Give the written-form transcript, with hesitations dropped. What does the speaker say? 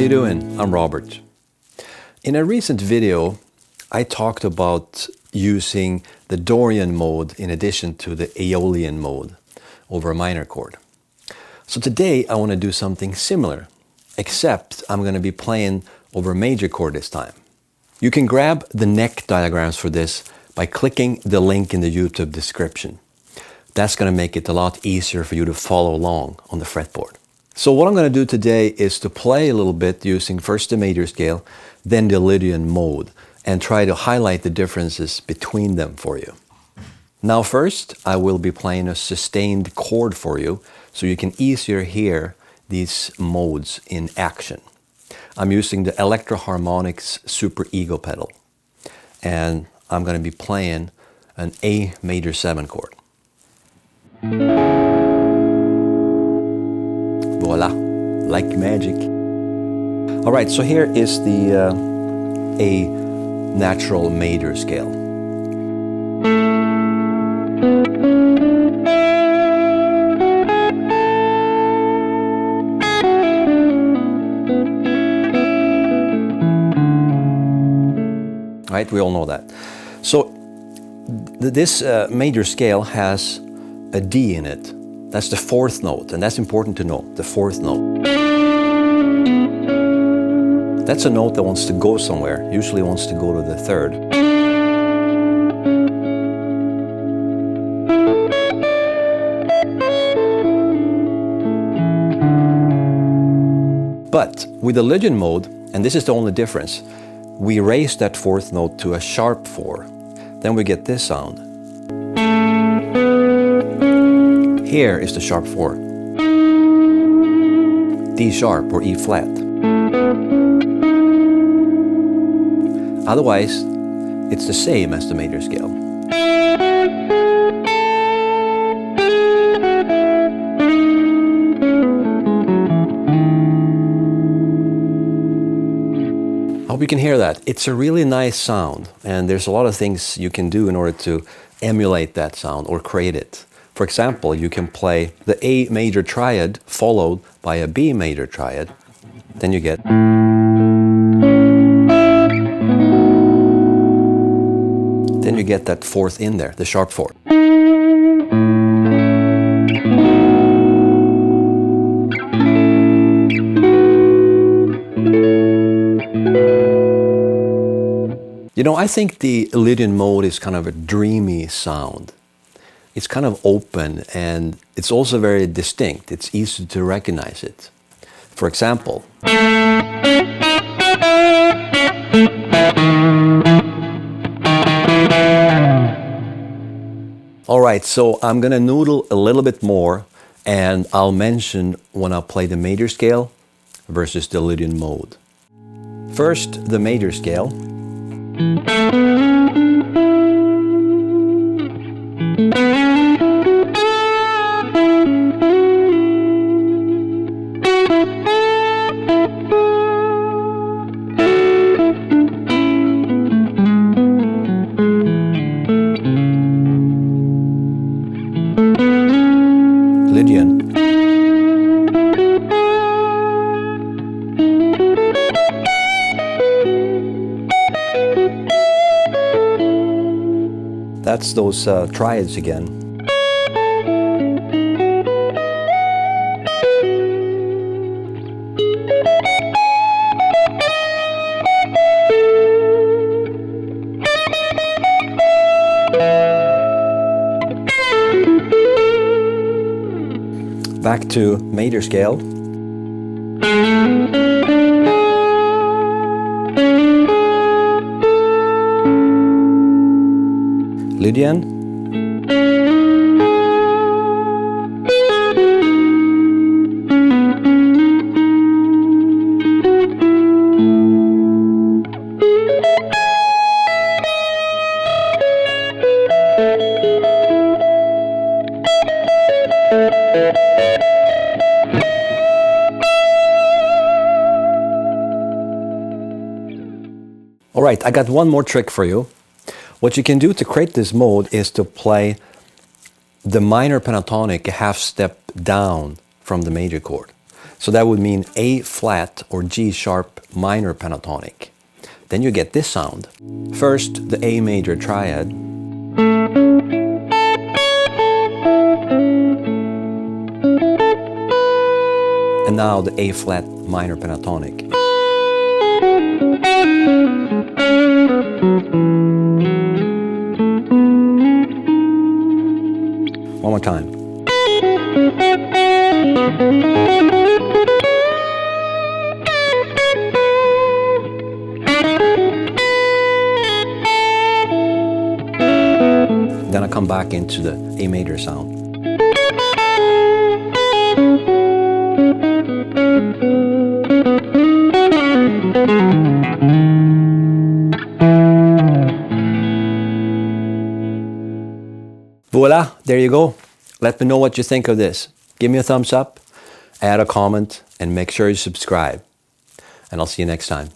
you doing? I'm Robert. In a recent video, I talked about using the Dorian mode in addition to the Aeolian mode over a minor chord. So today I want to do something similar, except I'm going to be playing over a major chord this time. You can grab the neck diagrams for this by clicking the link in the YouTube description. That's going to make it a lot easier for you to follow along on the fretboard. So what I'm going to do today is to play a little bit using first the major scale, then the Lydian mode, and try to highlight the differences between them for you. Now first, I will be playing a sustained chord for you, so you can easier hear these modes in action. I'm using the Electro-Harmonix Super Ego pedal, and I'm going to be playing an A major 7 chord. Voila, like magic. All right, so here is the A natural major scale. Right, we all know that. So this major scale has a D in it. That's the fourth note, and that's important to know, the fourth note. That's a note that wants to go somewhere, usually wants to go to the third. But with the Lydian mode, and this is the only difference, we raise that fourth note to a sharp 4. Then we get this sound. Here is the sharp 4. D sharp or E flat. Otherwise, it's the same as the major scale. I hope you can hear that. It's a really nice sound, and there's a lot of things you can do in order to emulate that sound or create it. For example, you can play the A major triad followed by a B major triad. Then you get... Then you get that fourth in there, the sharp 4. You know, I think the Lydian mode is kind of a dreamy sound. It's kind of open, and it's also very distinct. It's easy to recognize it. For example, all right, so I'm gonna noodle a little bit more, and I'll mention when I play the major scale versus the Lydian mode. First, the major scale. Lydian. That's those triads again. Back to major scale. Lydian. All right, I got one more trick for you. What you can do to create this mode is to play the minor pentatonic a half step down from the major chord. So that would mean A flat or G sharp minor pentatonic. Then you get this sound. First, the A major triad. And now the A flat minor pentatonic. One more time. Then I come back into the A major sound. Voila, there you go. Let me know what you think of this. Give me a thumbs up, add a comment, and make sure you subscribe. And I'll see you next time.